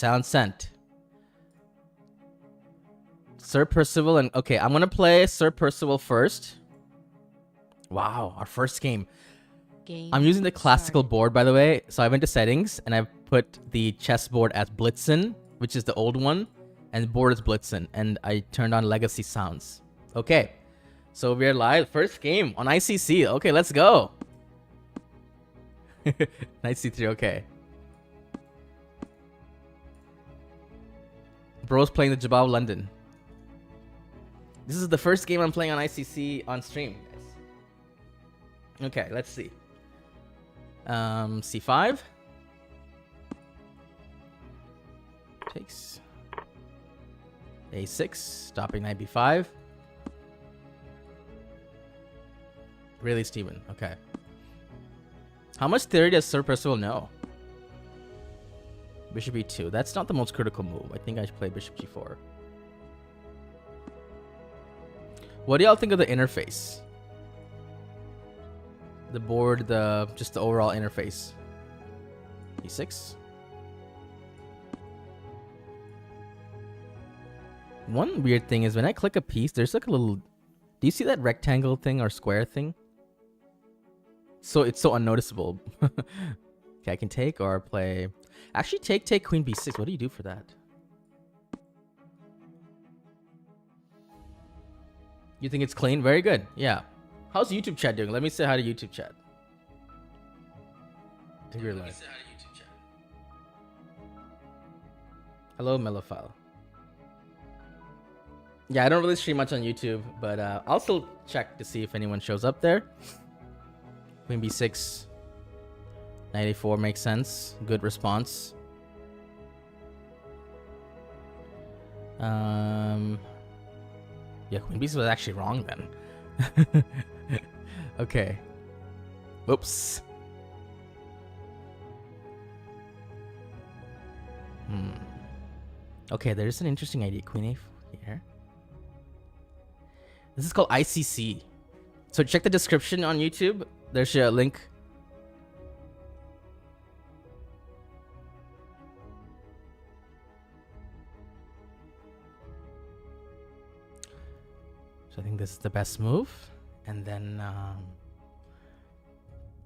sound sent. Sir Percival and... Okay, I'm going to play Sir Percival first. Wow, our first game. I'm using the classical board, by the way. So I went to settings, and I put the chessboard as Blitzen, which is the old one. And the board is Blitzen. And I turned on legacy sounds. Okay. So we're live. First game on ICC. Okay, let's go. Knight C3, okay. Bro's playing the Jabal London. This is the first game I'm playing on ICC on stream, guys. Okay, let's see. C5. Takes. A6, stopping knight b5. Really, Steven? Okay. How much theory does Sir Percival know? Bishop e2. That's not the most critical move. I think I should play bishop g4. What do y'all think of the interface? The board, just the overall interface. e6. One weird thing is when I click a piece, there's like a little... Do you see that rectangle thing or square thing? So it's so unnoticeable. Okay, I can take or play... Actually, take queen b6. What do you do for that? You think it's clean? Very good. Yeah. How's YouTube chat doing? Let me say hi to YouTube chat. I think we're live. Hello, Mellophile. Yeah, I don't really stream much on YouTube, but I'll still check to see if anyone shows up there. Queen b6. Knight a4 makes sense. Good response. Yeah, queen b6 was actually wrong then. Okay. Oops. Okay, there's an interesting idea. Queen a4 here. This is called ICC. So check the description on YouTube. There's a link. So I think this is the best move. And then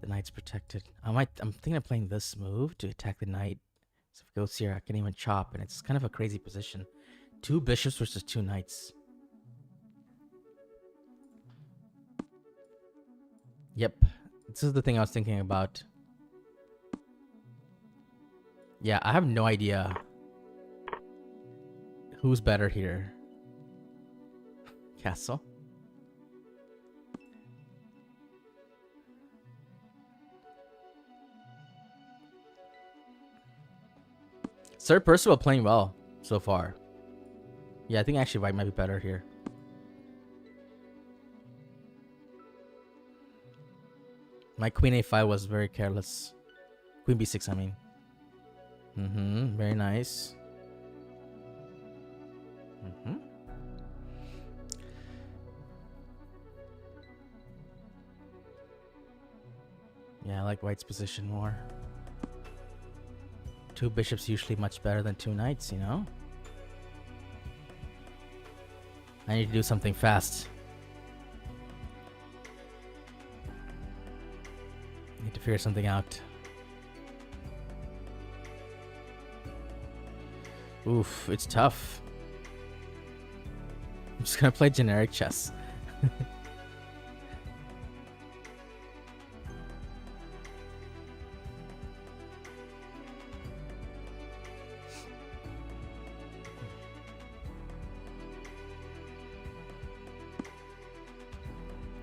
the knight's protected. I'm thinking of playing this move to attack the knight. So if it goes here, I can even chop, and it's kind of a crazy position. 2 bishops versus 2 knights. Yep. This is the thing I was thinking about. Yeah, I have no idea who's better here. Castle. Sir Percival playing well so far. Yeah, I think actually white might be better here. My queen a5 was very careless. Queen b6, I mean. Very nice. Yeah, I like white's position more. 2 bishops usually much better than 2 knights, you know? I need to do something fast. Need to figure something out. Oof, it's tough. I'm just gonna play generic chess.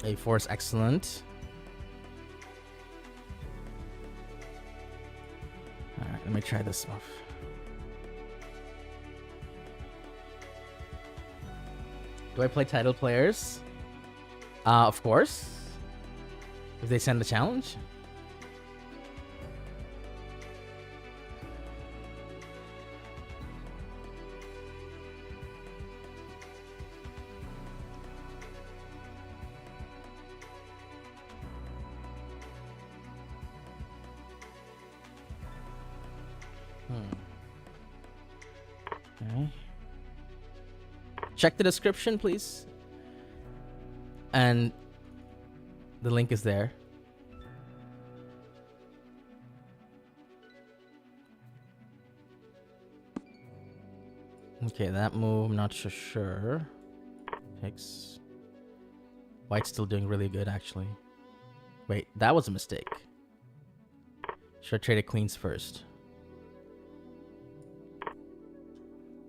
A4 is excellent. Alright, let me try this move. Do I play title players? Of course. If they send the challenge. Okay. Check the description, please. And the link is there. Okay, that move, I'm not so sure. Takes. White's still doing really good, actually. Wait, that was a mistake. Should have traded queens first.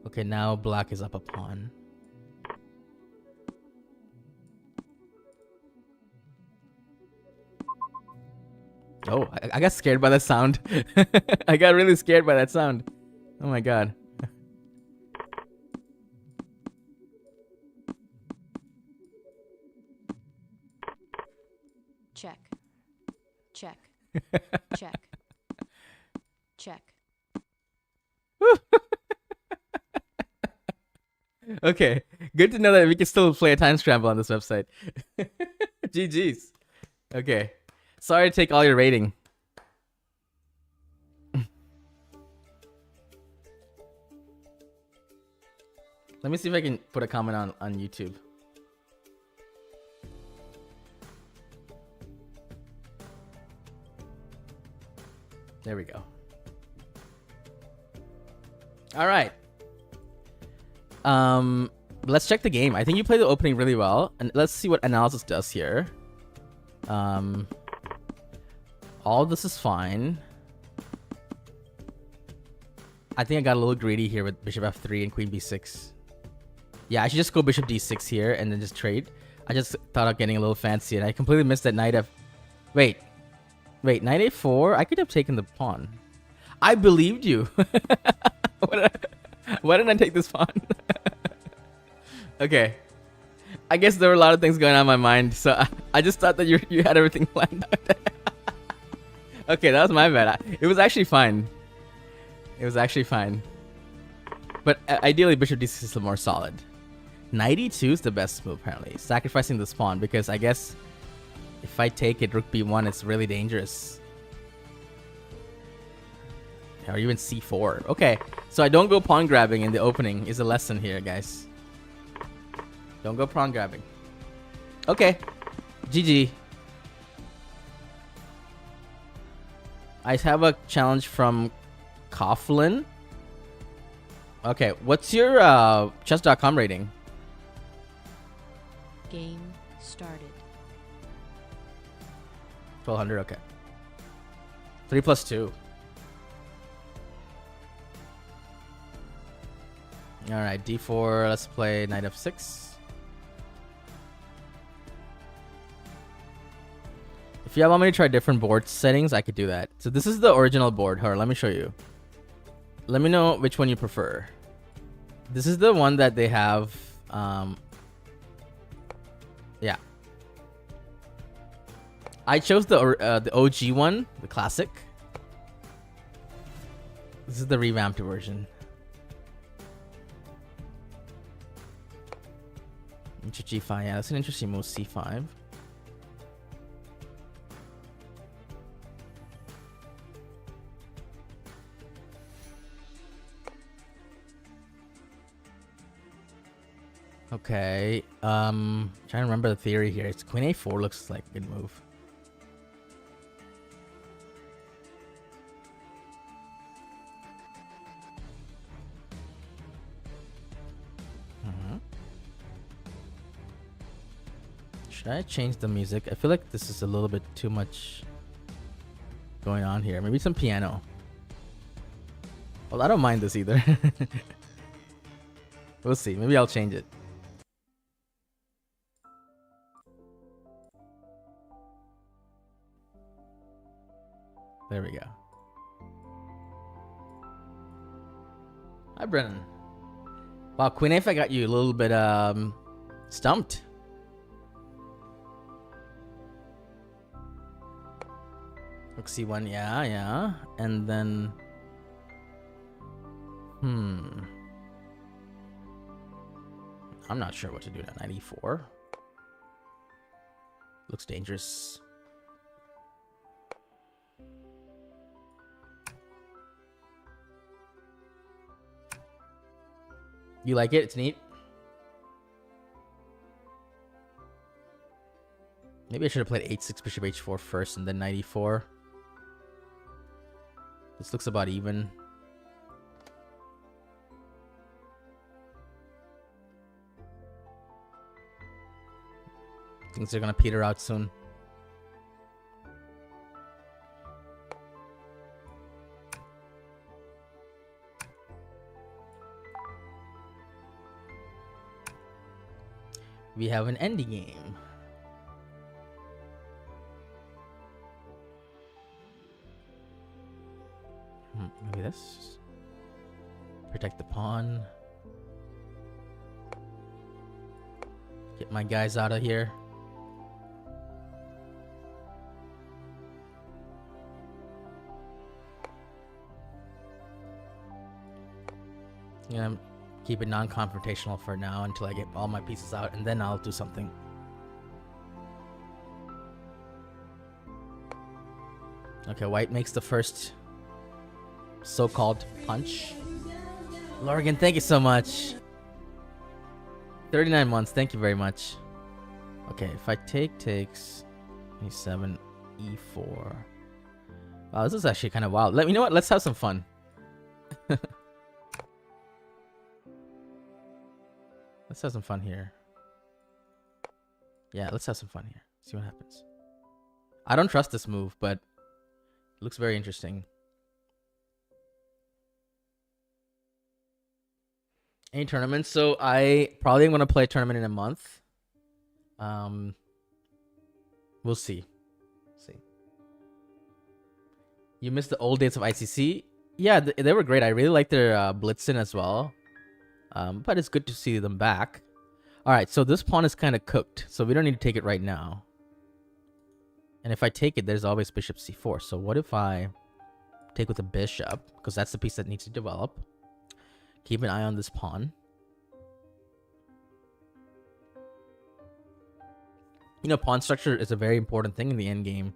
Okay, now black is up a pawn. Oh, I got scared by that sound. I got really scared by that sound. Oh my god. Check. Check. Check. Check. Okay, good to know that we can still play a time scramble on this website. GG's. Okay. Sorry to take all your rating. Let me see if I can put a comment on YouTube. There we go. All right. Let's check the game. I think you played the opening really well, and let's see what analysis does here. All this is fine. I think I got a little greedy here with bishop f3 and queen b6. Yeah, I should just go bishop d6 here and then just trade. I just thought of getting a little fancy, and I completely missed that knight f... Wait, knight a4? I could have taken the pawn. I believed you. Why didn't I take this pawn? Okay. I guess there were a lot of things going on in my mind, so I just thought that you had everything planned out. Okay, that was my bad. It was actually fine. It was actually fine. But ideally, bishop d6 is more solid. Knight e2 is the best move, apparently. Sacrificing this pawn, because I guess if I take it, rook b1, it's really dangerous. Or even c4. Okay, so I don't go pawn grabbing in the opening is a lesson here, guys. Don't go pawn grabbing. Okay, GG. I have a challenge from Coughlin. Okay, what's your chess.com rating? Game started. 1200, okay. 3 plus 2. Alright, d4, let's play knight f6. If you want me to try different board settings, I could do that. So this is the original board. Hold on, let me show you. Let me know which one you prefer. This is the one that they have. Yeah. I chose the OG one, the classic. This is the revamped version. G5, yeah, that's an interesting move, c5. Okay, trying to remember the theory here. It's queen a4 looks like a good move. Should I change the music? I feel like this is a little bit too much going on here. Maybe some piano. Well, I don't mind this either. We'll see. Maybe I'll change it. There we go. Hi, Brennan. Wow, Queen F, I got you a little bit stumped. Rook c1, yeah. And then... I'm not sure what to do now. Knight e4. Looks dangerous. You like it? It's neat. Maybe I should have played h6, bishop h4 first and then knight e4. This looks about even. Things are gonna peter out soon. We have an ending game. Maybe this. Protect the pawn. Get my guys out of here. Yeah, keep it non-confrontational for now until I get all my pieces out, and then I'll do something. Okay, white makes the first so-called punch. Lorgan, thank you so much. 39 months, thank you very much. Okay, if I takes e7, e4. Wow, this is actually kind of wild. You know what? Let's have some fun. Let's have some fun here. Yeah, let's have some fun here. See what happens. I don't trust this move, but it looks very interesting. Any tournaments? So I probably am going to play a tournament in a month. We'll see. You missed the old days of ICC? Yeah, they were great. I really like their Blitzen as well. But it's good to see them back. Alright, so this pawn is kind of cooked. So we don't need to take it right now. And if I take it, there's always bishop c4. So what if I take with a bishop? Because that's the piece that needs to develop. Keep an eye on this pawn. You know, pawn structure is a very important thing in the endgame.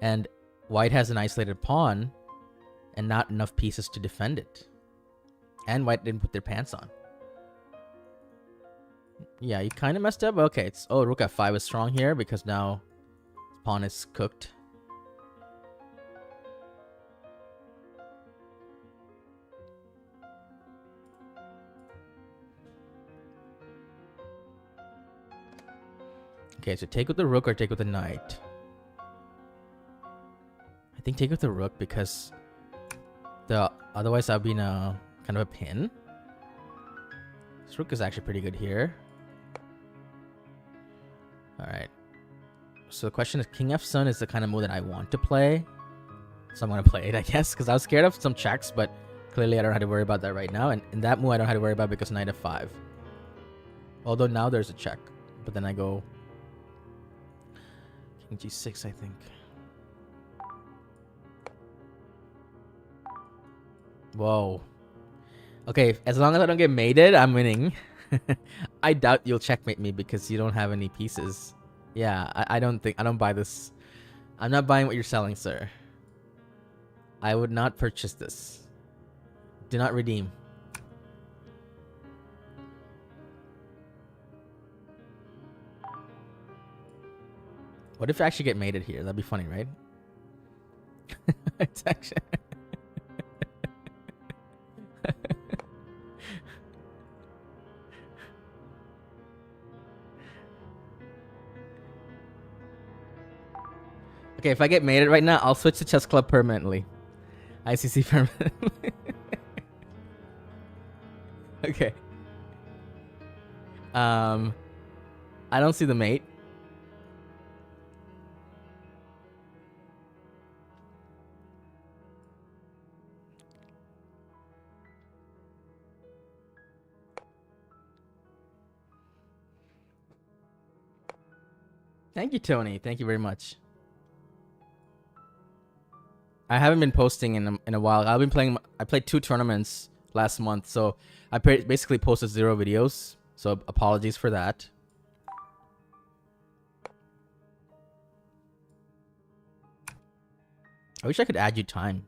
And white has an isolated pawn and not enough pieces to defend it. And white didn't put their pants on. Yeah, you kind of messed up. Okay, it's... Oh, rook f5 is strong here because now pawn is cooked. Okay, so take with the rook or take with the knight. I think take with the rook because otherwise I'll be in a kind of a pin. This rook is actually pretty good here. Alright. So the question is, King F Sun is the kind of move that I want to play. So I'm going to play it, I guess, because I was scared of some checks, but clearly I don't have to worry about that right now. And in that move I don't have to worry about because knight f5. Although now there's a check. But then I go King g6, I think. Whoa. Okay, as long as I don't get mated, I'm winning. I doubt you'll checkmate me because you don't have any pieces. Yeah, I don't buy this. I'm not buying what you're selling, sir. I would not purchase this. Do not redeem. What if I actually get mated here? That'd be funny, right? It's actually... Okay, if I get mated right now, I'll switch to chess club permanently. ICC permanently. Okay. I don't see the mate. Thank you, Tony. Thank you very much. I haven't been posting in a while. I've been playing. I played 2 tournaments last month, so I basically posted 0 videos. So apologies for that. I wish I could add you time.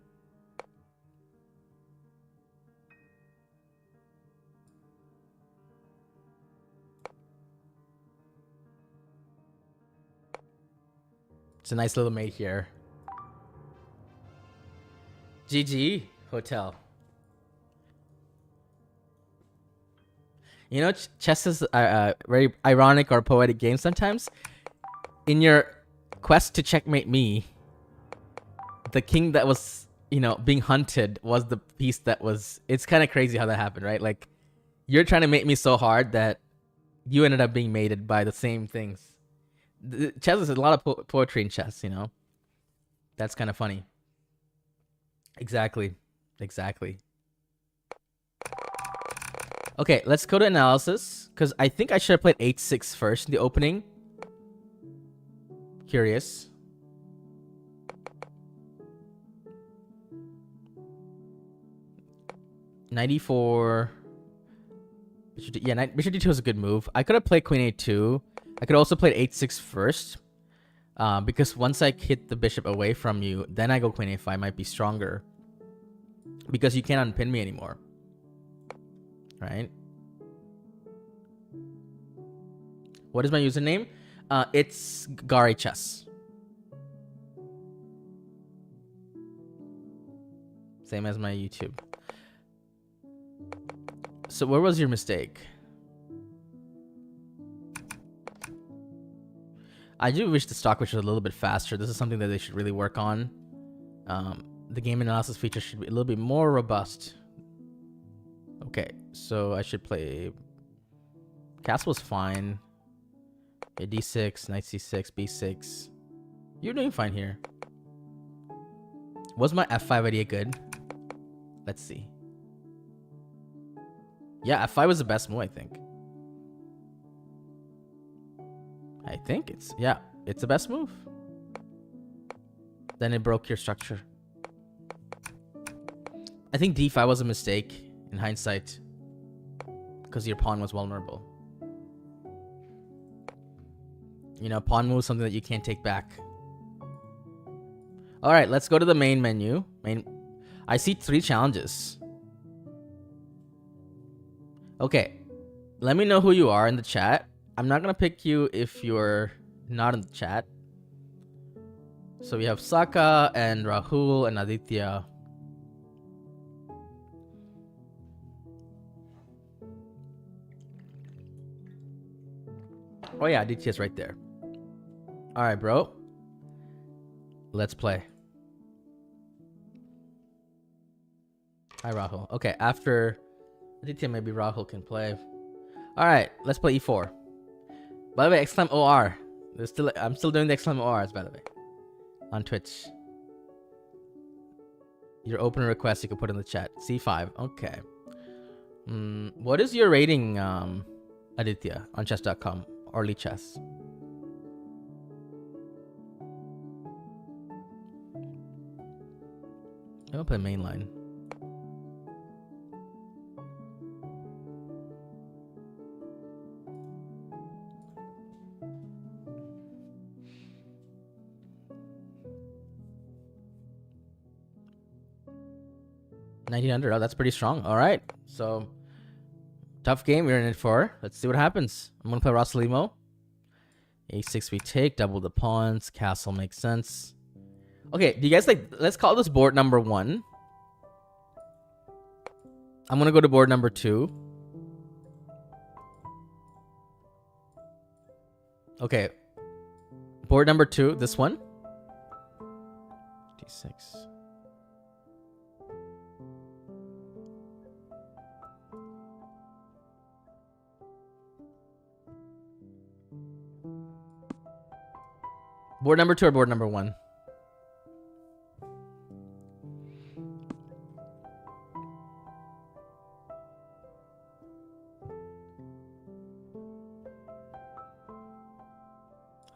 It's a nice little mate here. GG Hotel. You know, chess is a very ironic or poetic game sometimes. In your quest to checkmate me, the king that was, you know, being hunted was the piece that was... It's kind of crazy how that happened, right? Like, you're trying to mate me so hard that you ended up being mated by the same things. Chess is a lot of poetry in chess, you know? That's kind of funny. Exactly. Exactly. Okay, let's go to analysis, because I think I should have played h6 first in the opening. Curious. Knight yeah, bishop d2 was a good move. I could have played queen a2. I could also play h6 first, because once I hit the bishop away from you, then I go queen a5 might be stronger, because you can't unpin me anymore. Right? What is my username? It's Gauri Chess. Same as my YouTube. So where was your mistake? I do wish the stock was a little bit faster. This is something that they should really work on. The game analysis feature should be a little bit more robust. Okay, so I should play... Castle's fine. Okay, d6, knight c6, b6. You're doing fine here. Was my f5 idea good? Let's see. Yeah, f5 was the best move, I think. Yeah, it's the best move. Then it broke your structure. I think d5 was a mistake in hindsight, because your pawn was vulnerable. You know, pawn move is something that you can't take back. All right, let's go to the main menu. I see 3 challenges. Okay, let me know who you are in the chat. I'm not gonna pick you if you're not in the chat. So we have Saka and Rahul and Aditya. Oh yeah, Aditya's right there. All right, bro. Let's play. Hi, Rahul. Okay, after Aditya, maybe Rahul can play. All right, let's play e4. By the way, exclaim OR. I'm still doing the exclaim ORs, by the way, on Twitch. Your opener request you can put in the chat. C5. Okay. What is your rating, Aditya, on chess.com or Lee Chess? I'll play mainline. $1,900. Oh, that's pretty strong. All right. So, tough game we're in it for. Let's see what happens. I'm going to play Rossalimo. A6 we take. Double the pawns. Castle makes sense. Okay. Do you guys like... Let's call this board number 1. I'm going to go to board number 2. Okay. Board number 2. This one. D6. Board number 2 or board number 1?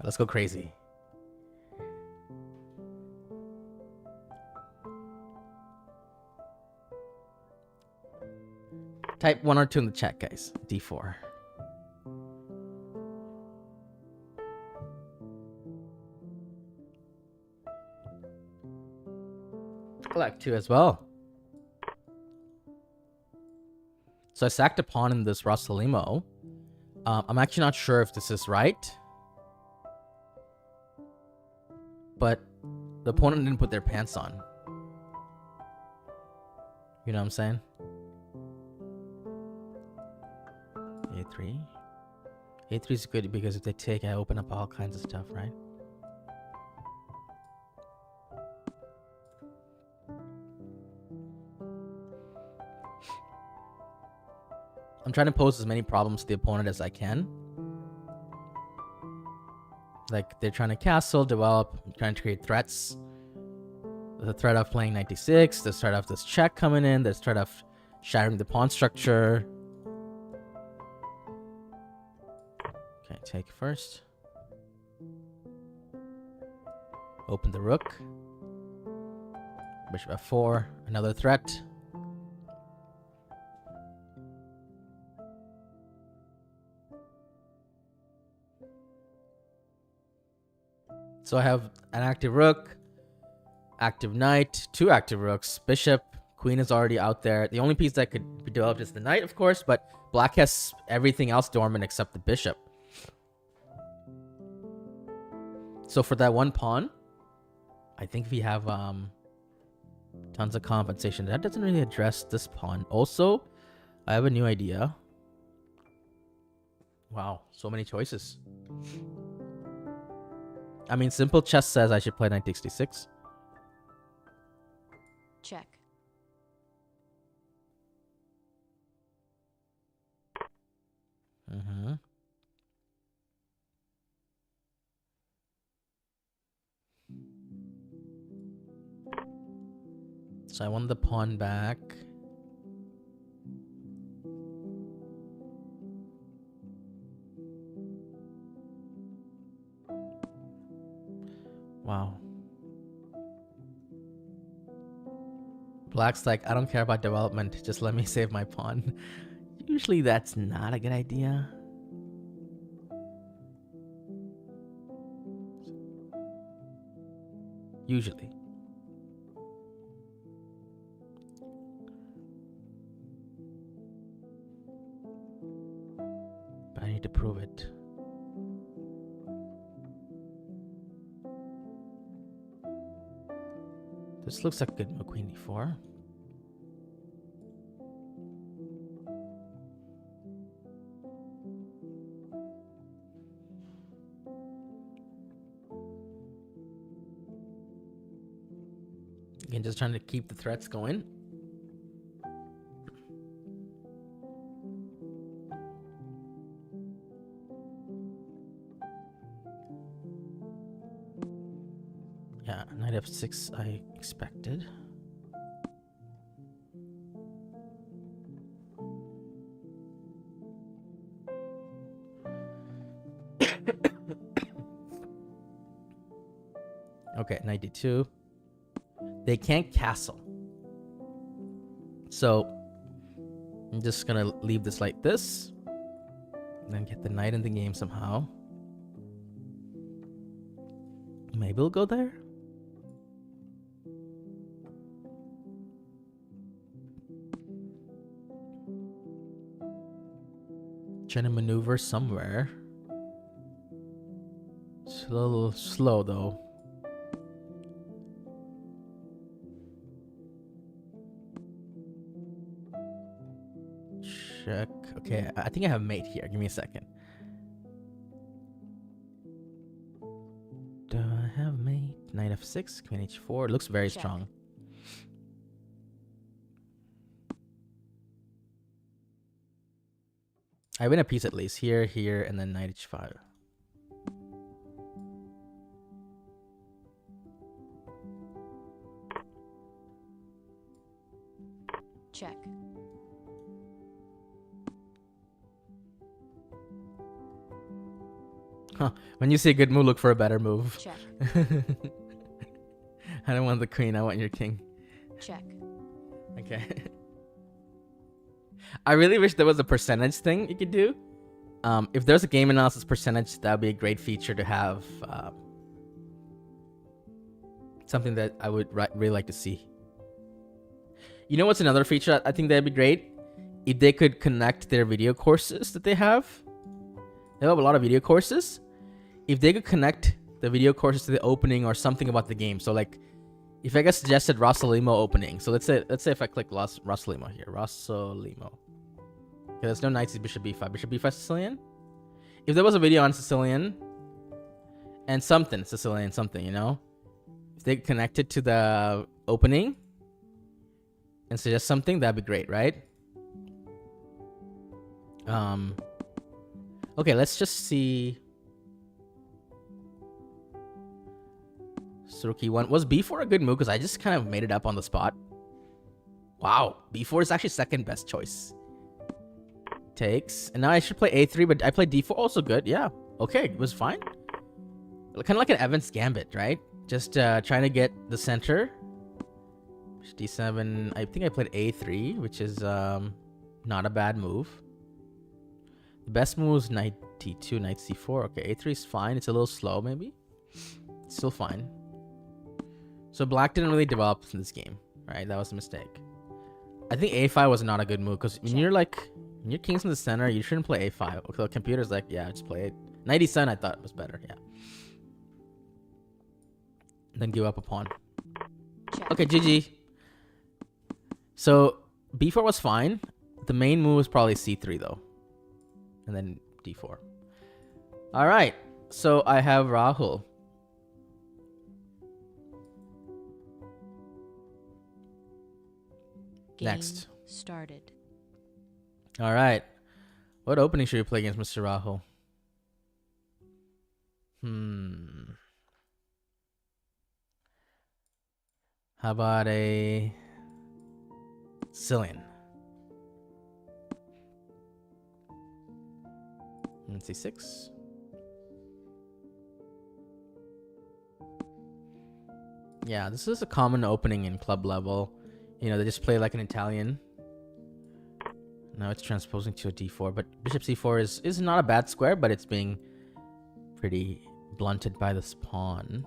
Let's go crazy. Type 1 or 2 in the chat, guys. D4. Black 2 as well. So I sacked a pawn in this Rossalimo. I'm actually not sure if this is right. but the opponent didn't put their pants on. You know what I'm saying? A3. A3 is good because if they take, I open up all kinds of stuff, right? I'm trying to pose as many problems to the opponent as I can. Like, they're trying to castle, develop, trying to create threats. The threat of playing 96, the threat of this check coming in, the threat of shattering the pawn structure. Okay, take first. Open the rook. Bishop f4, another threat. So I have an active rook, active knight, 2 active rooks, bishop, queen is already out there. The only piece that could be developed is the knight, of course, but black has everything else dormant except the bishop. So for that one pawn, I think we have tons of compensation. That doesn't really address this pawn. Also, I have a new idea. Wow, so many choices. I mean, simple chess says I should play knight d6. Check. Mm-hmm. So I want the pawn back. Wow. Black's like, I don't care about development. Just let me save my pawn. Usually that's not a good idea. Usually. But I need to prove it. This looks like a good move, queen d4. Again, just trying to keep the threats going. Yeah, knight f6 I expected. Okay, knight d2. They can't castle. So I'm just gonna leave this like this. And then get the knight in the game somehow. Maybe we'll go there. Trying to maneuver somewhere. It's a little slow though. Check. Okay, I think I have mate here. Give me a second. Do I have mate? Knight f6, queen h4. It looks very Check. strong. I win a piece at least. Here, here, and then knight h5. Check. Huh. When you say good move, look for a better move. Check. I don't want the queen. I want your king. Check. Okay. I really wish there was a percentage thing you could do. If there's a game analysis percentage, that would be a great feature to have. Something that I would really like to see. You know what's another feature I think that'd be great? If they could connect their video courses that they have. They have a lot of video courses. If they could connect the video courses to the opening or something about the game. So like, if I get suggested Rossolimo opening, so let's say if I click Rossolimo here, Rossolimo. Okay, there's no knights, bishop b5, bishop b5 Sicilian. If there was a video on Sicilian and something Sicilian, something, you know, if they connected to the opening and suggest something, that'd be great, right? Okay, let's just see. Suruki 1. Was b4 a good move? Because I just kind of made it up on the spot. Wow. b4 is actually second best choice. Takes. And now I should play a3, but I played d4. Also good. Yeah. Okay. It was fine. Kind of like an Evans Gambit, right? Just trying to get the center. d7. I think I played a3, which is not a bad move. The best move is knight d2, knight c4. Okay, a3 is fine. It's a little slow, maybe. It's still fine. So black didn't really develop in this game, right? That was a mistake. I think a5 was not a good move because when you're king's in the center, you shouldn't play a5. Okay, the computer's like, yeah, just play it. Knight e7 I thought was better, yeah. Then give up a pawn. Check. Okay, GG. So b4 was fine. The main move was probably c3 though. And then d4. All right. So I have Rahul. Game Next. started. All right. What opening should we play against Mr. Rahul? How about a Sicilian? C6. Yeah, this is a common opening in club level. You know, they just play like an Italian. Now it's transposing to a d4, but bishop c4 is not a bad square, but it's being pretty blunted by this pawn.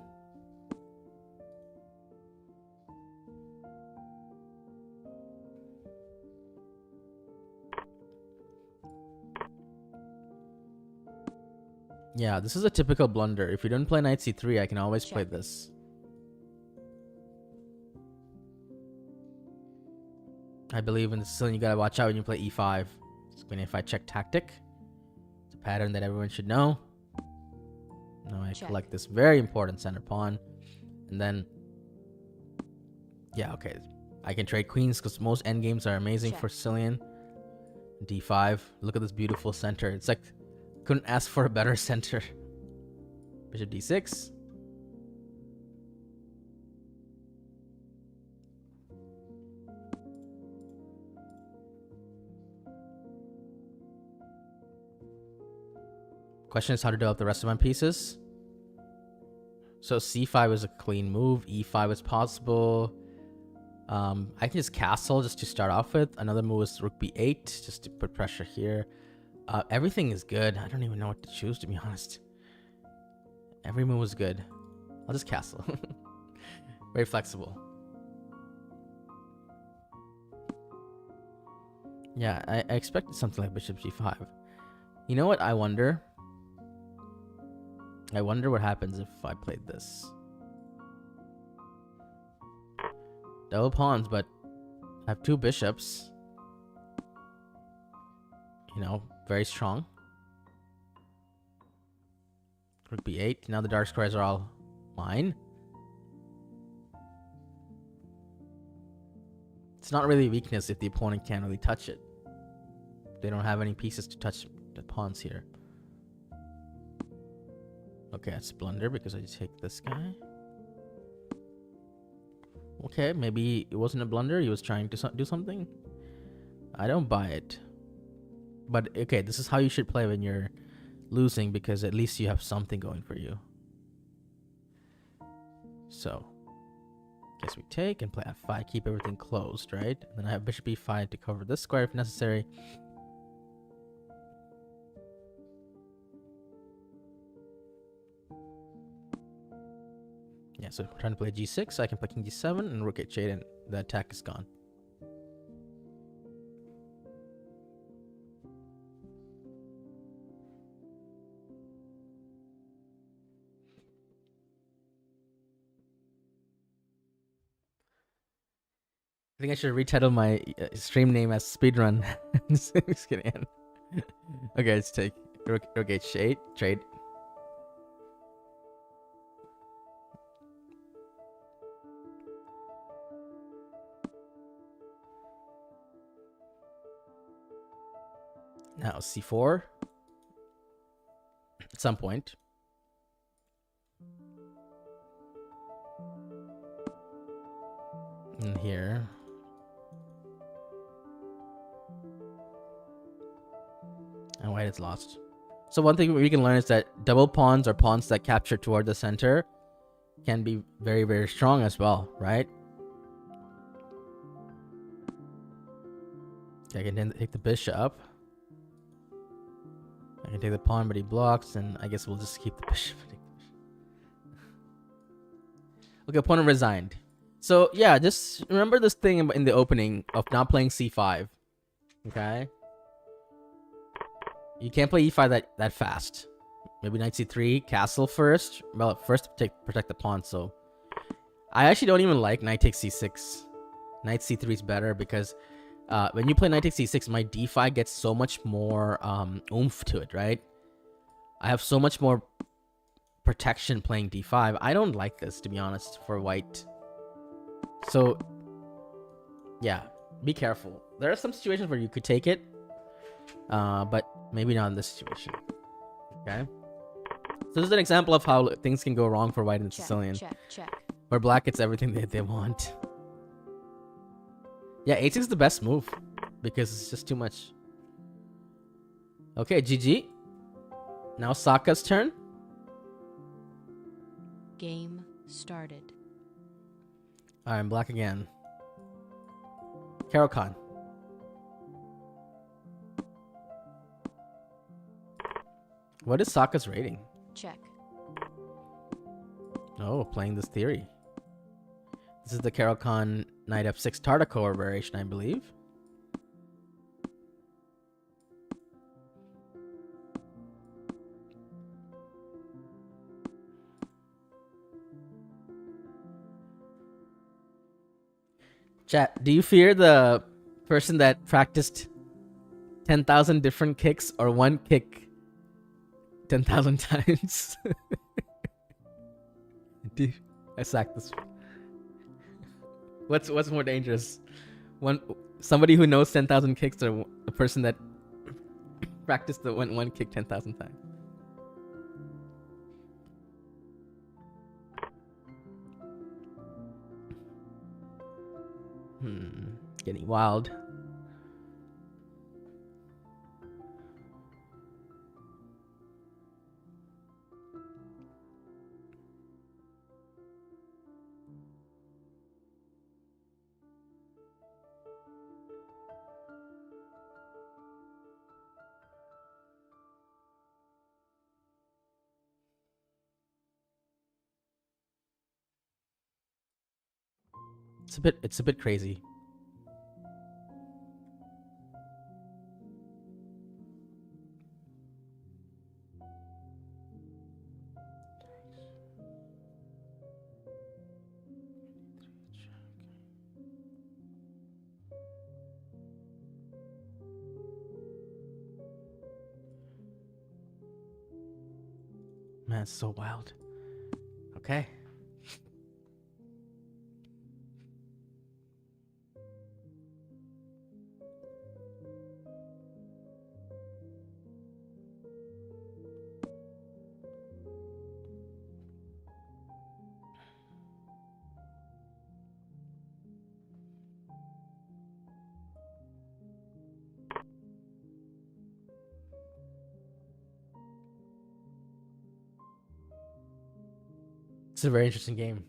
Yeah, this is a typical blunder. If you don't play knight c3, I can always play this. I believe in the Sicilian, you gotta watch out when you play e5. When if I check tactic, it's a pattern that everyone should know. Now I collect this very important center pawn, and then yeah, okay, I can trade queens because most endgames are amazing for Sicilian. d5. Look at this beautiful center. It's like couldn't ask for a better center. Bishop d6. Question is how to develop the rest of my pieces. So c5 is a clean move. e5 is possible. I can just castle just to start off with. Another move is rook b8 just to put pressure here. Everything is good. I don't even know what to choose, to be honest. Every move is good. I'll just castle. Very flexible. Yeah, I expected something like bishop g5. You know what I wonder? I wonder what happens if I played this. Double pawns, but I have two bishops. You know, very strong. Rook b8. Now the dark squares are all mine. It's not really a weakness if the opponent can't really touch it. They don't have any pieces to touch the pawns here. Okay, that's a blunder because I take this guy. Okay, maybe it wasn't a blunder. He was trying to do something. I don't buy it. But okay, this is how you should play when you're losing, because at least you have something going for you. So, guess we take and play f5, keep everything closed, right? And then I have bishop e5 to cover this square if necessary. Yeah, so we're trying to play g6, I can play king g7 and rook h8 and the attack is gone. think I should retitle my stream name as Speedrun. Just kidding. Okay, let's take okay, trade. Now c4 at some point. And here. And white is lost. So one thing we can learn is that double pawns or pawns that capture toward the center can be very, very strong as well, right? Okay, I can then take the bishop. I can take the pawn, but he blocks, and I guess we'll just keep the bishop. Okay, opponent resigned. So yeah, just remember this thing in the opening of not playing c5. Okay? You can't play e5 that fast. Maybe knight c3, castle first. Well, first protect the pawn, so... I actually don't even like knight takes c6. Knight c3 is better because when you play knight takes c6, my d5 gets so much more oomph to it, right? I have so much more protection playing d5. I don't like this, to be honest, for white. So, yeah, be careful. There are some situations where you could take it, but maybe not in this situation. Okay? So this is an example of how things can go wrong for white and Sicilian. Check. Where black gets everything they want. Yeah, h6 is the best move because it's just too much. Okay, GG. Now Saka's turn. Game started. Alright, black again. Caro-Kann. What is Saka's rating? Check. Oh, playing this theory. This is the Caro-Kann knight f6 Tartakower variation, I believe. Chat, do you fear the person that practiced 10,000 different kicks or one kick 10,000 times? Dude, I sacked this. What's more dangerous? Somebody who knows 10,000 kicks or a person that practiced the one kick 10,000 times? Getting wild. It's a bit crazy. Man, it's so wild. Okay. It's a very interesting game.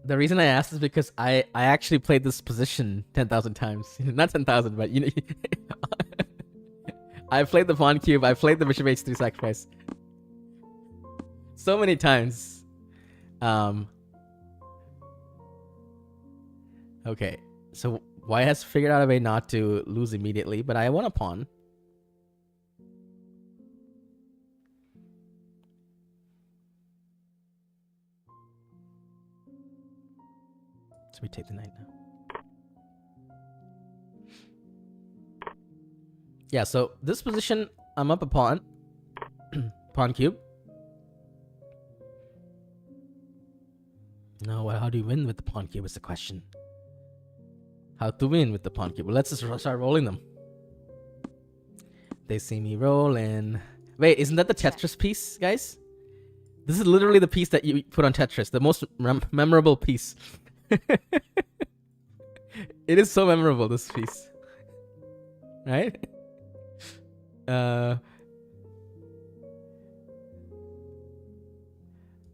The reason I asked is because I actually played this position 10,000 times. Not 10,000, but you know, I played the pawn cube. I played the bishop h3 sacrifice so many times. Okay, so white has figured out a way not to lose immediately, but I won a pawn. So we take the knight now. Yeah, so this position, I'm up a pawn. Pawn cube. No, well, how do you win with the pawn cube is the question. How to win with the pawn cube? Well, let's just start rolling them. They see me rolling. Wait, isn't that the Tetris piece, guys? This is literally the piece that you put on Tetris. The most memorable piece. It is so memorable, this piece. Right?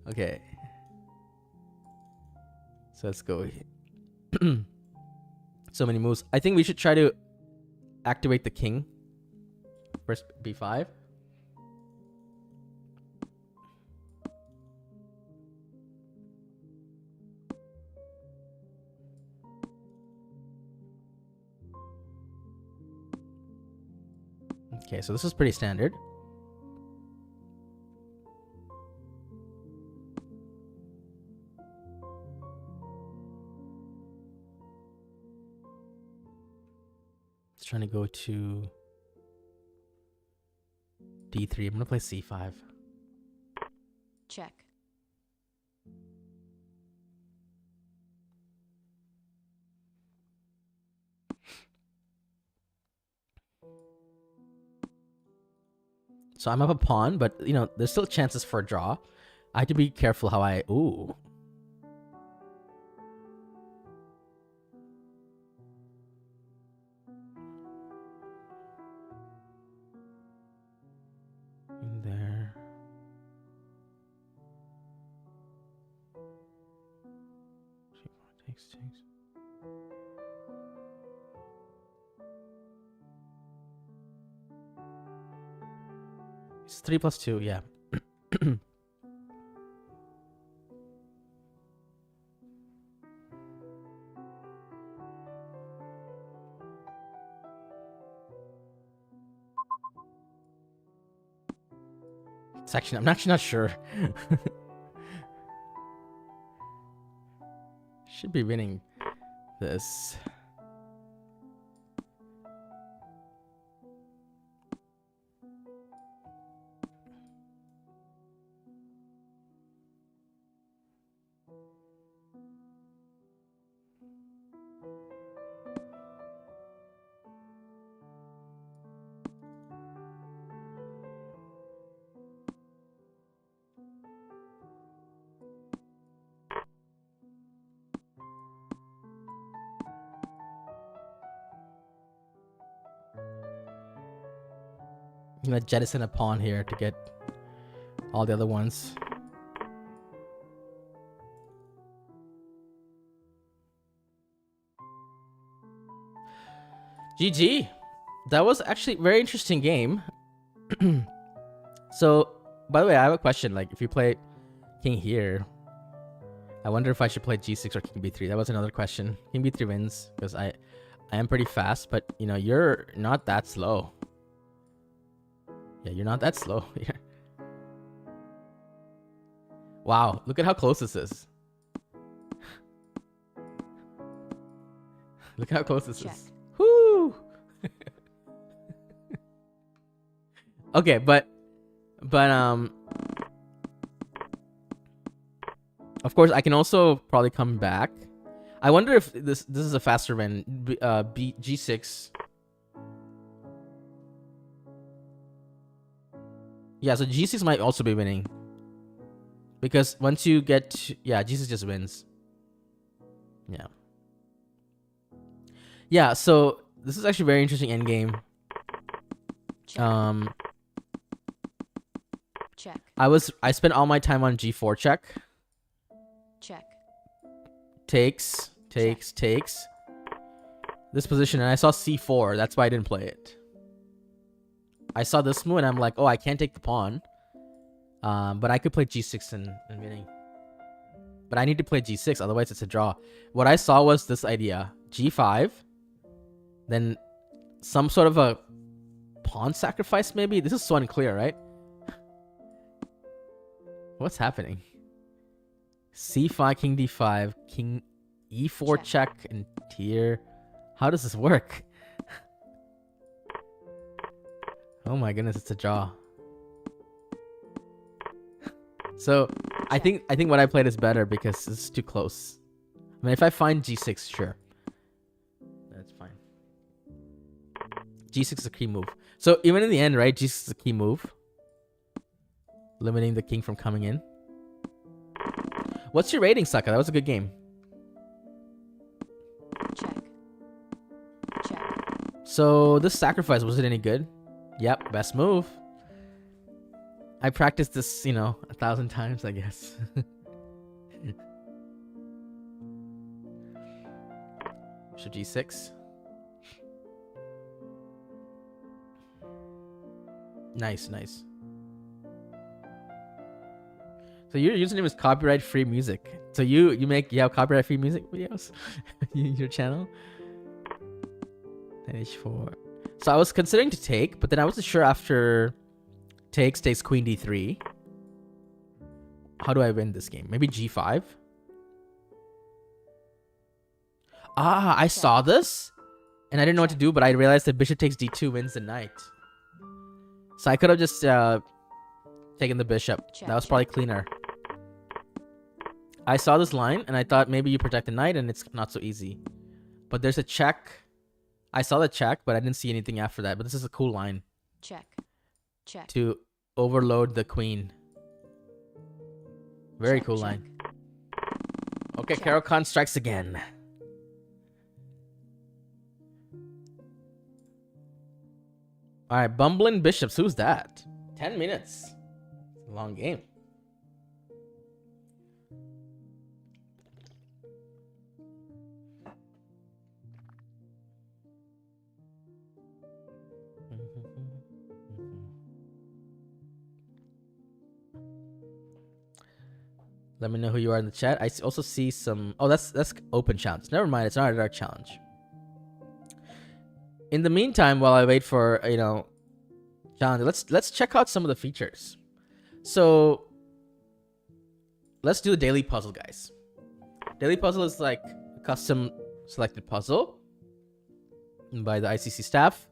Okay. So let's go. So many moves. I think we should try to activate the king. First b5. Okay, so this is pretty standard. It's trying to go to d3. I'm gonna play c5. Check. So I'm up a pawn, but you know, there's still chances for a draw. I have to be careful how I... Ooh. In there. Takes. It's 3 plus 2, yeah. It's actually, I'm actually not sure. Should be winning this. I'm gonna jettison a pawn here to get all the other ones. GG. That was actually a very interesting game. So, by the way, I have a question. Like, if you play king here, I wonder if I should play g6 or king b3. That was another question. King b3 wins because I am pretty fast, but you know, you're not that slow. Yeah, you're not that slow here. Wow, look at how close this is. Look at how close this is. Whoo! Okay, but of course I can also probably come back. I wonder if this is a faster win. G6. Yeah, so G6 might also be winning. Because once you get... Yeah, G6 just wins. Yeah. Yeah, so this is actually a very interesting endgame. Check. Check. I spent all my time on G4 check. Check. Takes. This position, and I saw C4. That's why I didn't play it. I saw this move, and I'm like, oh, I can't take the pawn. But I could play G6 and winning. But I need to play G6, otherwise it's a draw. What I saw was this idea. G5. Then some sort of a pawn sacrifice, maybe? This is so unclear, right? What's happening? C5, king d5, king e4 check and tier. How does this work? Oh my goodness, it's a draw. So I think what I played is better because it's too close. I mean, if I find G6, sure, that's fine. G6 is a key move. So even in the end, right? G6 is a key move, limiting the king from coming in. What's your rating, Saka? That was a good game. Check. Check. So this sacrifice, was it any good? Yep, best move. I practiced this, 1,000 times, I guess. So G6. Nice, nice. So your username is copyright free music. So you have copyright free music videos? Your channel? H4. So I was considering to take, but then I wasn't sure after takes queen d3. How do I win this game? Maybe g5? Ah, I saw this and I didn't know what to do, but I realized that bishop takes d2 wins the knight. So I could have just taken the bishop. That was probably cleaner. I saw this line and I thought maybe you protect the knight and it's not so easy. But there's a check. I saw the check, but I didn't see anything after that. But this is a cool line. Check. Check. To overload the queen. Very Check, cool check. line. Okay, Check. Carol Khan strikes again. Alright, bumbling bishops. Who's that? 10 minutes. Long game. Let me know who you are in the chat. I also see some... Oh, that's open challenge. Never mind. It's not a dark challenge. In the meantime, while I wait for, challenge, let's check out some of the features. So, let's do the daily puzzle, guys. Daily puzzle is like a custom selected puzzle by the ICC staff.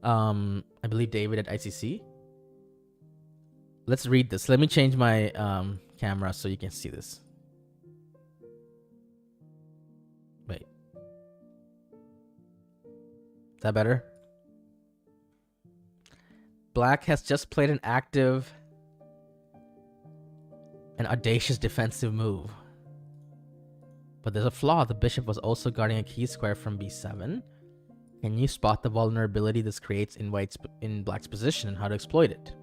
I believe David at ICC. Let's read this. Let me change my camera so you can see this. Wait. Is that better? Black has just played an active and audacious defensive move. But there's a flaw. The bishop was also guarding a key square from b7. Can you spot the vulnerability this creates in Black's position and how to exploit it?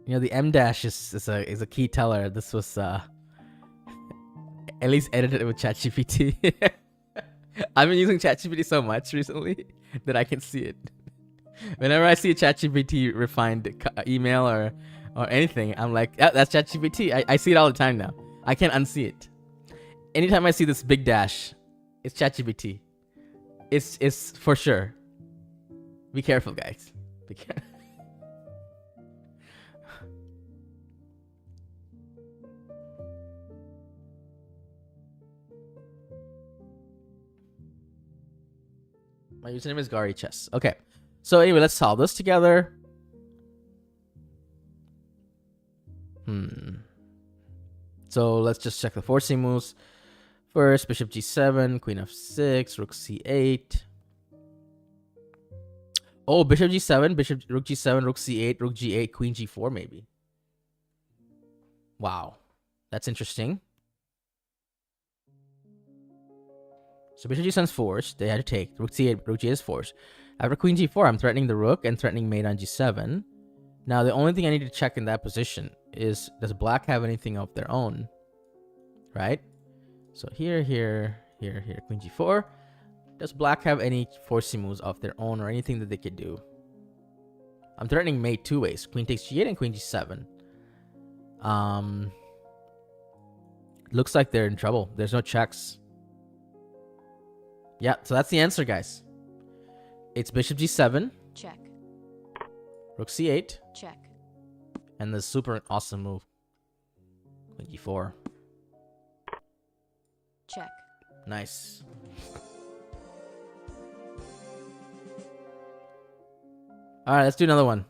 The M dash is a key teller. This was at least edited with ChatGPT. I've been using ChatGPT so much recently that I can see it. Whenever I see a ChatGPT refined email or anything, I'm like, yeah, that's ChatGPT. I see it all the time now. I can't unsee it. Anytime I see this big dash, it's ChatGPT. It's for sure. Be careful, guys. Be careful. My username is Gauri Chess. Okay. So anyway, let's solve this together. So let's just check the forcing moves. First, bishop g7, queen f6, rook c8. Oh, bishop g7, rook g7, rook c8, rook g8, queen g4 maybe. Wow. That's interesting. So bishop g7 is forced. They had to take. Rook c8, rook g8 is forced. After queen g4, I'm threatening the rook and threatening mate on g7. Now, the only thing I need to check in that position is, does black have anything of their own? Right? So here, queen g4. Does black have any forcing moves of their own or anything that they could do? I'm threatening mate two ways. Queen takes g8 and queen g7. Looks like they're in trouble. There's no checks. Yeah, so that's the answer, guys. It's bishop g7. Check. Rook c8. Check. And the super awesome move. Queen g4. Check. Nice. All right, let's do another one.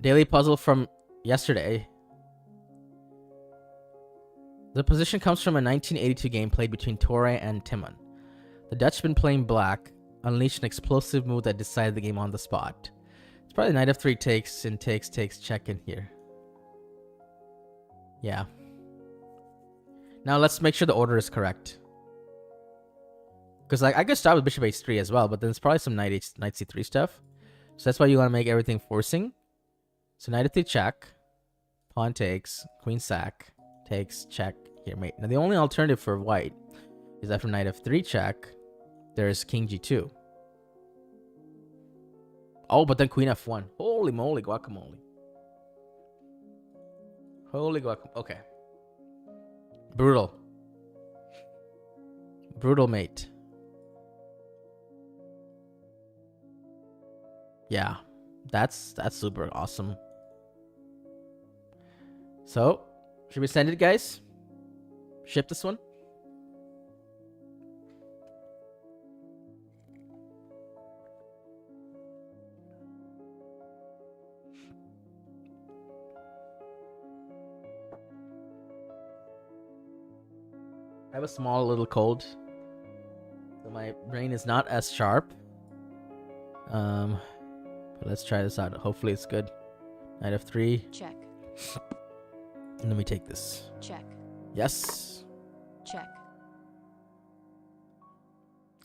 Daily puzzle from yesterday. The position comes from a 1982 game played between Torre and Timon. The Dutchman playing black unleashed an explosive move that decided the game on the spot. It's probably knight f3 takes and takes check in here. Yeah. Now let's make sure the order is correct. Because like I could start with bishop h3 as well, but then there's probably some knight c3 stuff. So that's why you want to make everything forcing. So knight f3 check, pawn takes, queen sack, takes, check, here mate. Now the only alternative for white is that from knight f3 check, there's king g2. Oh, but then queen f1. Holy moly, guacamole. Holy guacamole. Okay. Brutal. Brutal, mate. Yeah, that's super awesome. So, should we send it, guys? Ship this one? I have a small little cold, so my brain is not as sharp. But let's try this out. Hopefully it's good. Knight f3. Check. And let me take this. Check. Yes. Check.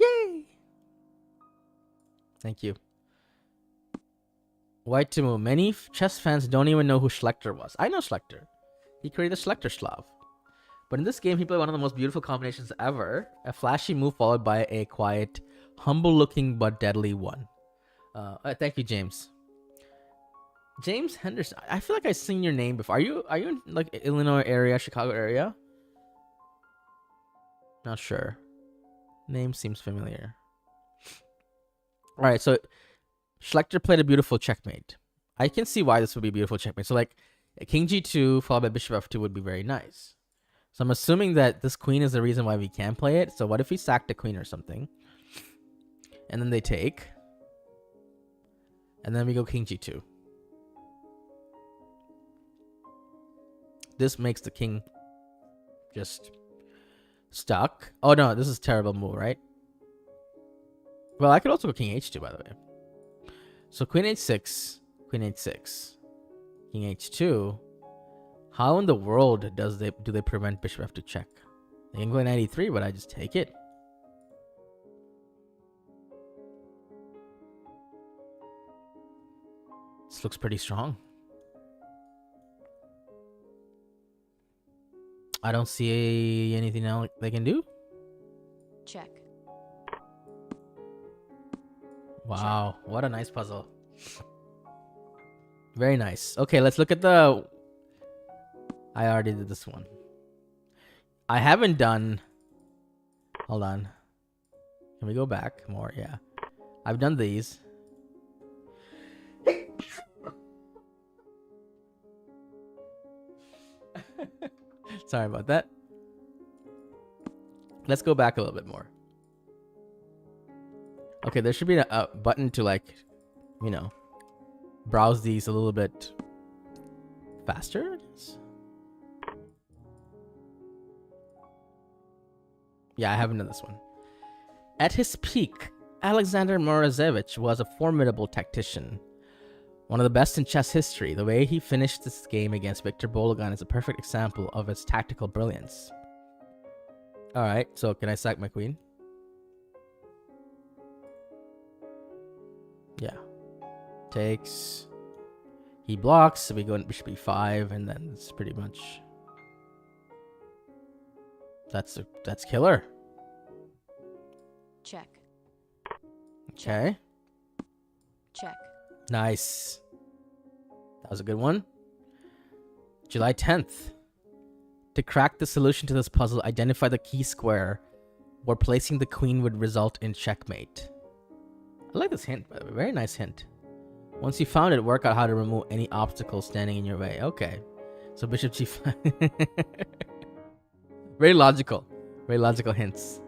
Yay! Thank you. White to move. Many chess fans don't even know who Schlechter was. I know Schlechter. He created Schlechter Slav. But in this game, he played one of the most beautiful combinations ever. A flashy move followed by a quiet, humble-looking but deadly one. Thank you, James. James Henderson. I feel like I've seen your name before. Are you in like Illinois area, Chicago area? Not sure. Name seems familiar. All right, so Schlechter played a beautiful checkmate. I can see why this would be a beautiful checkmate. So like king g2 followed by bishop f2 would be very nice. So I'm assuming that this queen is the reason why we can play it. So what if we sack the queen or something? And then they take. And then we go king g2. This makes the king just stuck. Oh no, this is a terrible move, right? Well, I could also go king h2, by the way. So queen h6, queen h6, king h2. How in the world do they prevent bishop f2 check? They can go knight e3, but I just take it. This looks pretty strong. I don't see anything else they can do. Check. Wow, what a nice puzzle. Very nice. Okay, let's look at the... I already did this one. I haven't done... Hold on. Can we go back more? Yeah. I've done these. Sorry about that. Let's go back a little bit more. Okay, there should be a button to like, you know, browse these a little bit faster. Yeah, I haven't done this one. At his peak, Alexander Morozevich was a formidable tactician. One of the best in chess history. The way he finished this game against Viktor Bologan is a perfect example of his tactical brilliance. Alright, so can I sack my queen? Yeah. Takes. He blocks, so we go into bishop e5, and then it's pretty much... That's killer. Check. Okay. Check. Nice. That was a good one. July 10th. To crack the solution to this puzzle, identify the key square where placing the queen would result in checkmate. I like this hint, by the way. Very nice hint. Once you found it, work out how to remove any obstacles standing in your way. Okay. So bishop g5. Very logical. Very logical hints.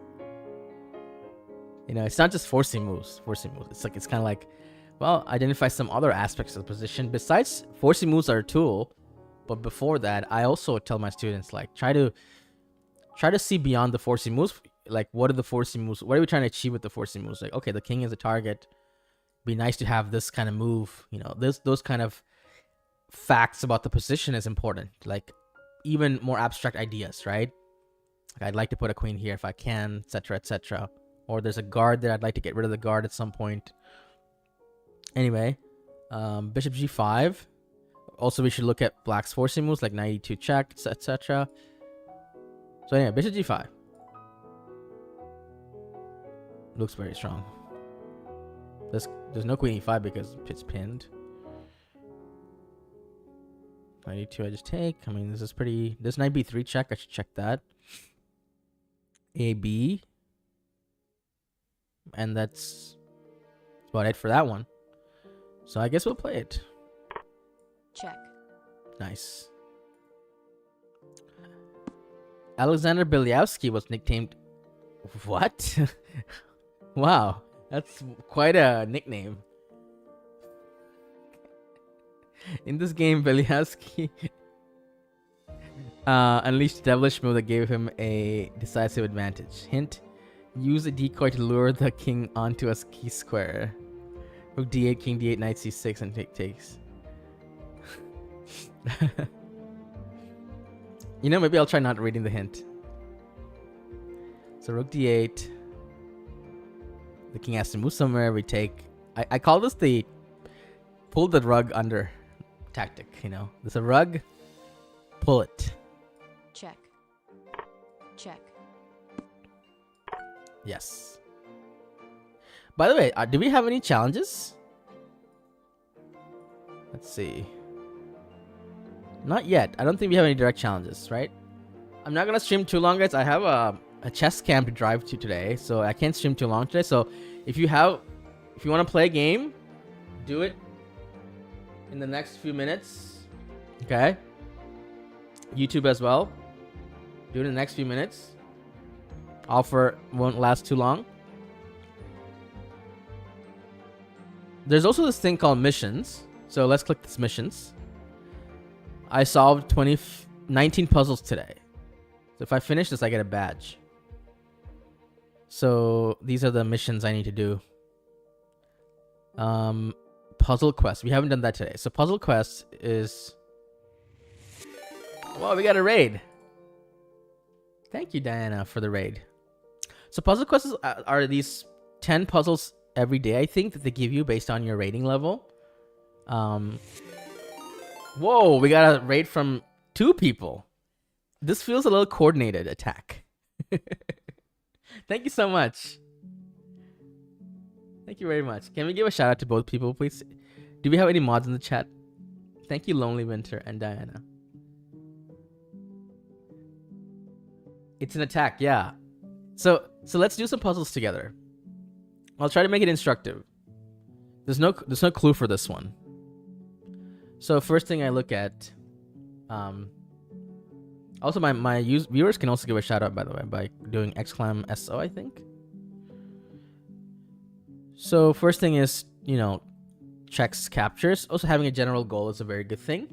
You know, it's not just forcing moves. Forcing moves. It's like it's kind of like, well, identify some other aspects of the position. Besides, forcing moves are a tool. But before that, I also tell my students, like, try to see beyond the forcing moves. Like, what are the forcing moves? What are we trying to achieve with the forcing moves? Like, okay, the king is a target. Be nice to have this kind of move. You know, those kind of facts about the position is important. Like, even more abstract ideas, right? Like, I'd like to put a queen here if I can, etc., etc. Or there's a guard there. I'd like to get rid of the guard at some point. Anyway, bishop g5. Also, we should look at black's forcing moves like knight e2 check, etc. So anyway, bishop g5. Looks very strong. There's no queen e5 because it's pinned. Knight e2, I just take. I mean, this is pretty... This knight b3 check, I should check that. AB. And that's about it for that one. So I guess we'll play it. Check. Nice. Alexander Bilyavsky was nicknamed... What? Wow. That's quite a nickname. In this game, Bilyavsky unleashed a devilish move that gave him a decisive advantage. Hint, use a decoy to lure the king onto a key square. Rook d8, king d8, knight c6, and takes. You know, maybe I'll try not reading the hint. So rook d8. The king has to move somewhere. We take... I call this the pull the rug under tactic, you know. There's a rug. Pull it. Check. Check. Yes. By the way, do we have any challenges? Let's see. Not yet. I don't think we have any direct challenges, right? I'm not gonna stream too long, guys. I have a chess camp to drive to today, so I can't stream too long today. So if you want to play a game, do it in the next few minutes. Okay. YouTube as well. Do it in the next few minutes. Offer won't last too long. There's also this thing called missions. So let's click this missions. I solved 19 puzzles today. So if I finish this, I get a badge. So these are the missions I need to do. Puzzle quest. We haven't done that today. So puzzle quest is... Well, we got a raid. Thank you, Diana, for the raid. So puzzle quests are these 10 puzzles every day, I think, that they give you based on your rating level. Whoa, we got a raid from 2 people. This feels a little coordinated attack. Thank you so much. Thank you very much. Can we give a shout out to both people, please? Do we have any mods in the chat? Thank you, Lonely Winter and Diana. It's an attack, yeah. So let's do some puzzles together. I'll try to make it instructive. There's no clue for this one. So first thing I look at, also my viewers can also give a shout out, by the way, by doing !SO, I think. So first thing is, you know, checks captures. Also having a general goal is a very good thing.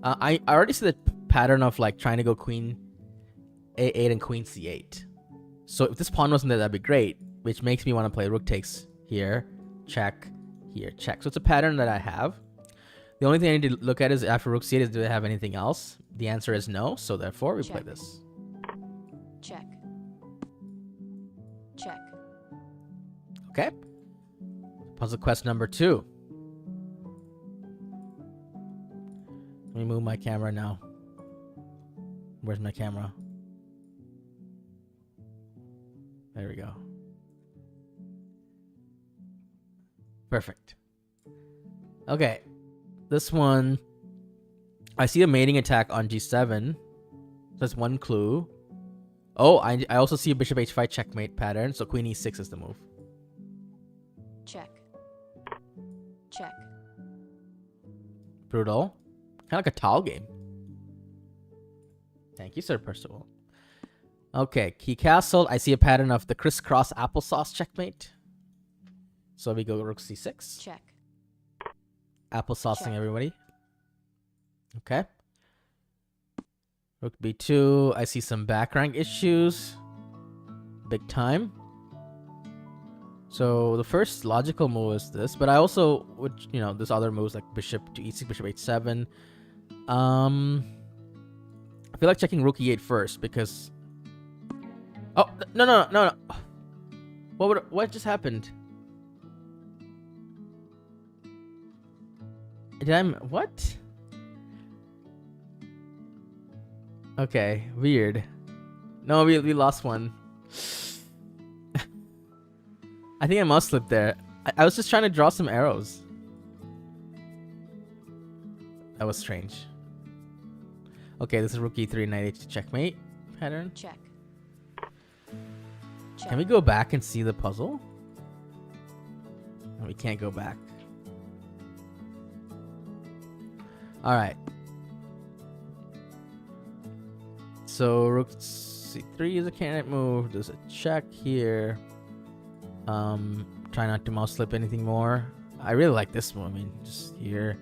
I already see the pattern of like trying to go queen a8 and queen c8. So if this pawn wasn't there, that'd be great, which makes me want to play rook takes here, check, here, check. So it's a pattern that I have. The only thing I need to look at is after rook c8 is, do I have anything else? The answer is no, so therefore we play this. Check. Check. Okay. Puzzle quest number 2. Let me move my camera now. Where's my camera? There we go. Perfect. Okay. This one, I see a mating attack on g7. So that's one clue. Oh, I also see a bishop h5 checkmate pattern. So queen e6 is the move. Check. Check. Brutal. Kind of like a tall game. Thank you, Sir Percival. Okay, key castle. I see a pattern of the crisscross applesauce checkmate. So we go rook c6. Check. Applesaucing Check. everybody. Okay. Rook b2. I see some back rank issues. Big time. So the first logical move is this, but I also would, you know, there's other moves like bishop to e6, bishop h7. I feel like checking rook e8 first because. Oh no! What just happened? What? Okay, weird. No, we lost one. I think I mouse slipped there. I was just trying to draw some arrows. That was strange. Okay, this is rook e3, knight h2 checkmate pattern. Check. Can we go back and see the puzzle? No, we can't go back. All right. So rook c3 is a candidate move. There's a check here. Try not to mouse slip anything more. I really like this one. I mean, just here.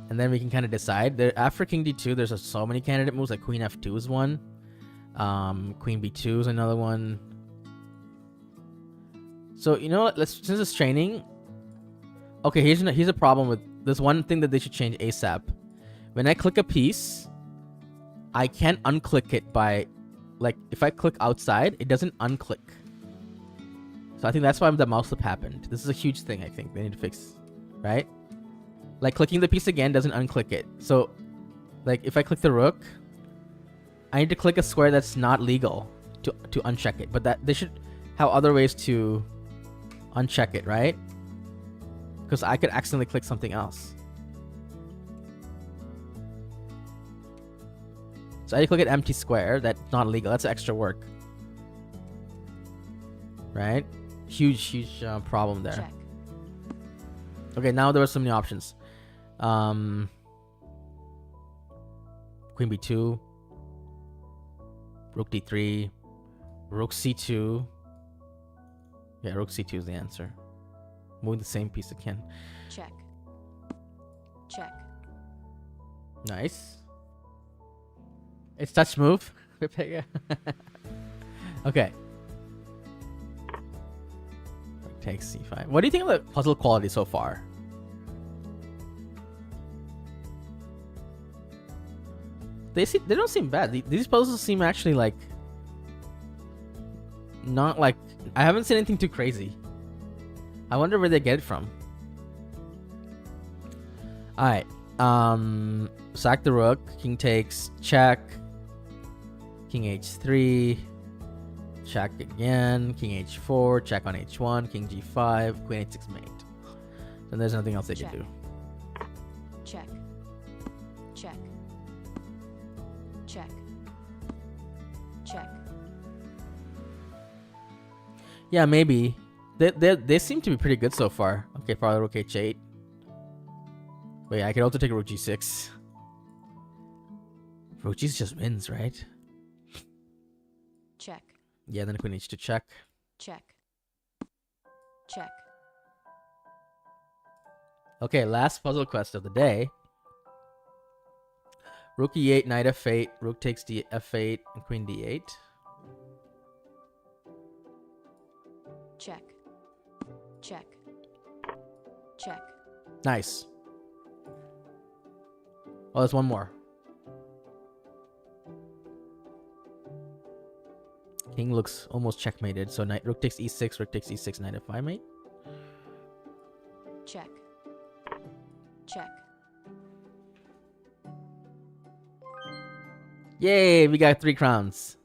And then we can kind of decide. There, after king d2, there's so many candidate moves. Like queen f2 is one. Queen b2 is another one. So, you know what? Since it's training. Okay, here's a problem with this one thing that they should change ASAP. When I click a piece, I can't unclick it by, like, if I click outside, it doesn't unclick. So I think that's why the mouse slip happened. This is a huge thing I think they need to fix, right? Like clicking the piece again doesn't unclick it. So, like if I click the rook, I need to click a square that's not legal to uncheck it. But that they should have other ways to uncheck it, right? Because I could accidentally click something else. So I click an empty square that's not legal. That's extra work, right? Huge problem there. Check. Okay, now there are so many options. Queen b2, rook d3, rook c2. Yeah, rook c2 is the answer. Moving the same piece again. Check. Check. Nice. It's touch move. Okay. Takes c5. What do you think of the puzzle quality so far? They don't seem bad. These puzzles seem actually like not like I haven't seen anything too crazy. I wonder where they get it from. All right. Sack the rook. King takes check. King h3. Check again. King h4. Check on h1. King g5. Queen h6 mate. Then there's nothing else they can do. Check. Check. Check. Check. Yeah, maybe. They seem to be pretty good so far. Okay, probably rook h8. Wait, I could also take rook g6. Rook g6 just wins, right? Check. Yeah, then queen h2 check. Check. Check. Okay, last puzzle quest of the day. Rook e8, knight f8, rook takes f8, and queen d8. Check. Check. Check. Nice. Oh, there's one more. King looks almost checkmated. So knight, rook takes e6, rook takes e6, knight f5 mate. Check. Check. Yay, we got 3 crowns.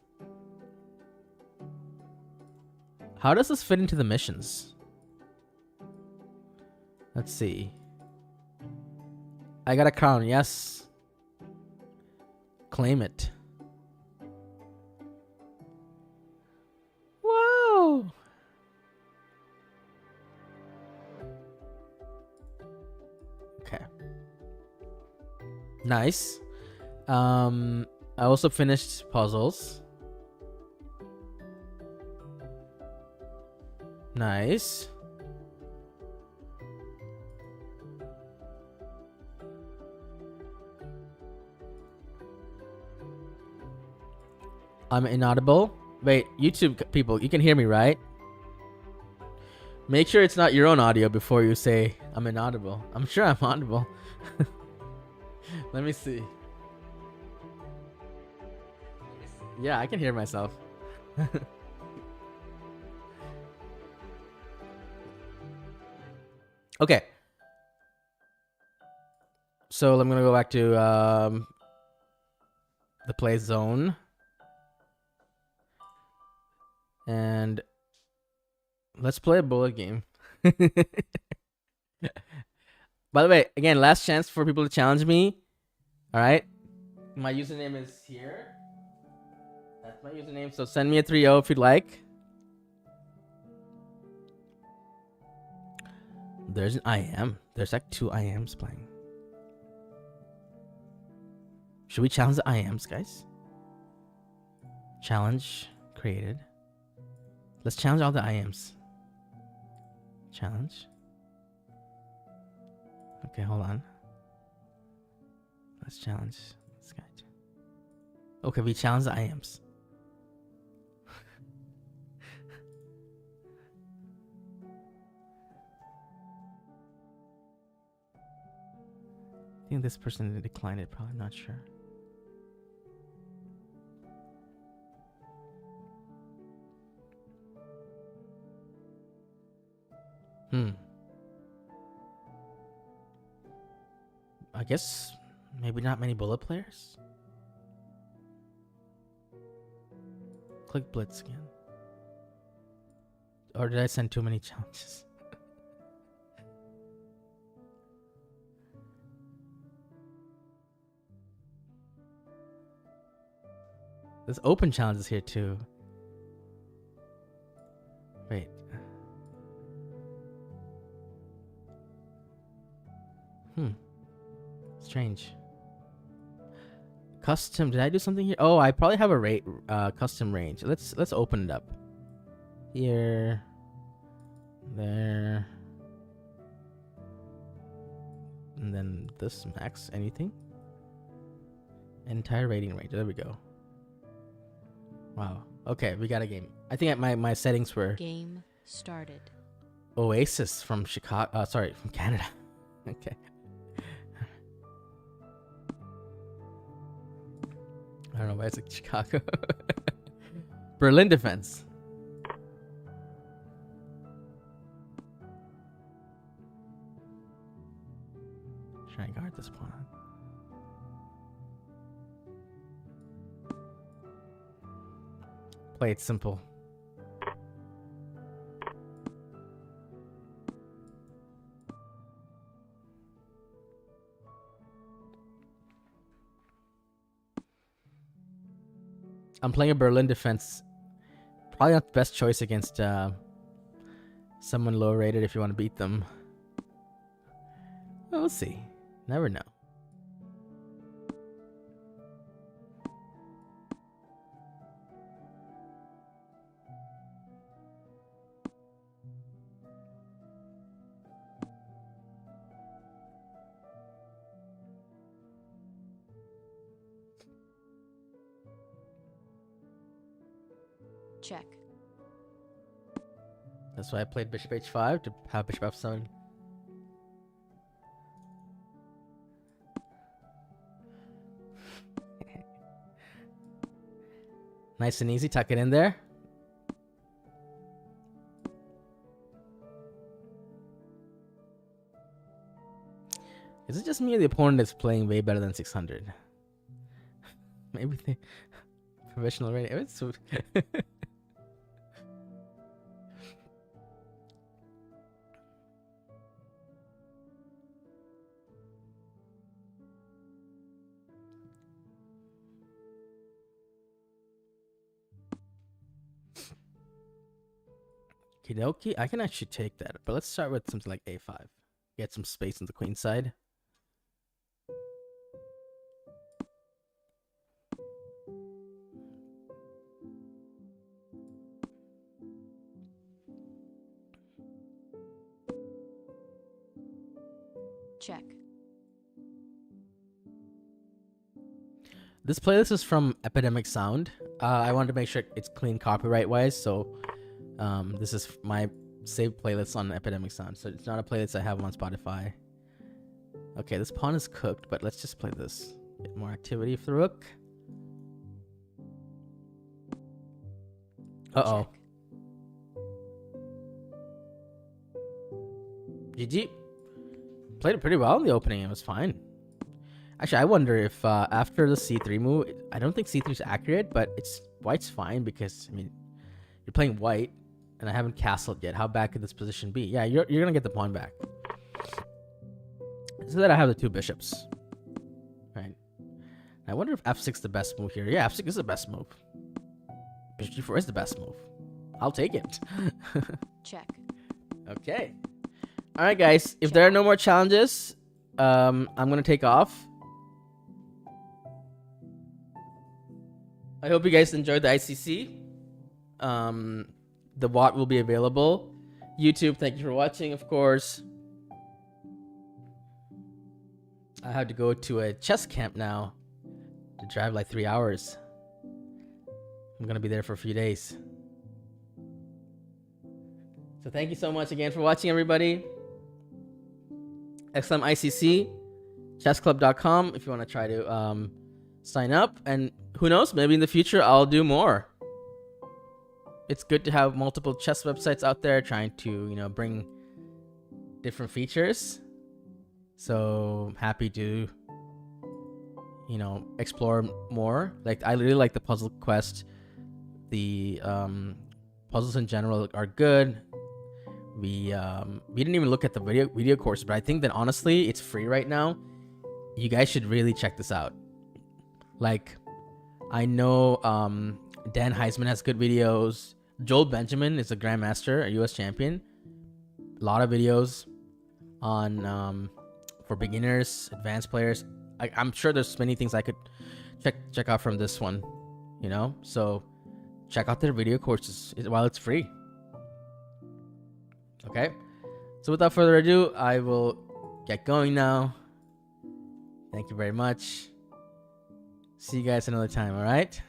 How does this fit into the missions? Let's see. I got a crown, yes. Claim it. Whoa! Okay. Nice. I also finished puzzles. Nice. I'm inaudible. Wait, YouTube people, you can hear me, right? Make sure it's not your own audio before you say I'm inaudible. I'm sure I'm audible. Let me see. Yeah, I can hear myself. Okay. So I'm gonna go back to the play zone. And let's play a bullet game. By the way, again, last chance for people to challenge me. All right. My username is here. That's my username. So send me a 3-0 if you'd like. There's an IM. There's like 2 IMs playing. Should we challenge the IMs, guys? Challenge created. Let's challenge all the IMs. Challenge. Okay, hold on. Let's challenge this guy too. Okay, we challenge the IMs. I think this person declined it, probably not sure. I guess maybe not many bullet players. Click Blitz again. Or did I send too many challenges? There's open challenges here too. Wait. Strange. Custom. Did I do something here? Oh, I probably have a custom range. Let's open it up. Here. There. And then this max anything. Entire rating range. There we go. Wow. Okay, we got a game. I think my settings were Game started. Oasis from Chicago. Sorry, from Canada. Okay. I don't know why it's like Chicago. Berlin defense. Try and guard this pawn. Play it simple. I'm playing a Berlin defense. Probably not the best choice against someone low rated if you want to beat them. Well, we'll see. Never know. Check. That's why I played Bishop H5 to have Bishop F7. Nice and easy. Tuck it in there. Is it just me or the opponent is playing way better than 600? Maybe the professional rating. It's so Kidoki, I can actually take that, but let's start with something like A5. Get some space on the queen side. Check. This playlist is from Epidemic Sound. I wanted to make sure it's clean copyright wise, so this is my saved playlist on Epidemic Sound. So it's not a playlist I have on Spotify. Okay, this pawn is cooked, but let's just play this. Get more activity for the rook. Uh-oh. GG. Played it pretty well in the opening. It was fine. Actually, I wonder if after the c3 move, I don't think c3 is accurate, but white's fine because, I mean, you're playing white, and I haven't castled yet. How bad could this position be? Yeah, you're going to get the pawn back. So that I have the two bishops. Right. I wonder if f6 is the best move here. Yeah, f6 is the best move. Bishop g4 is the best move. I'll take it. Check. Okay. All right, guys. If there are no more challenges, I'm going to take off. I hope you guys enjoyed the ICC. The WOT will be available. YouTube, thank you for watching, of course. I have to go to a chess camp now to drive like 3 hours. I'm going to be there for a few days. So thank you so much again for watching, everybody. XLM ICC, chessclub.com if you want to try to sign up. And who knows, maybe in the future I'll do more. It's good to have multiple chess websites out there trying to, bring different features. So happy to, explore more. Like, I really like the puzzle quest. The puzzles in general are good. We didn't even look at the video course, but I think that honestly, it's free right now. You guys should really check this out. Like, I know Dan Heisman has good videos. Joel Benjamin is a grandmaster, a US champion. A lot of videos on for beginners, advanced players. I'm sure there's many things I could check out from this one, So check out their video courses while it's free. Okay, so without further ado, I will get going now. Thank you very much. See you guys another time, all right?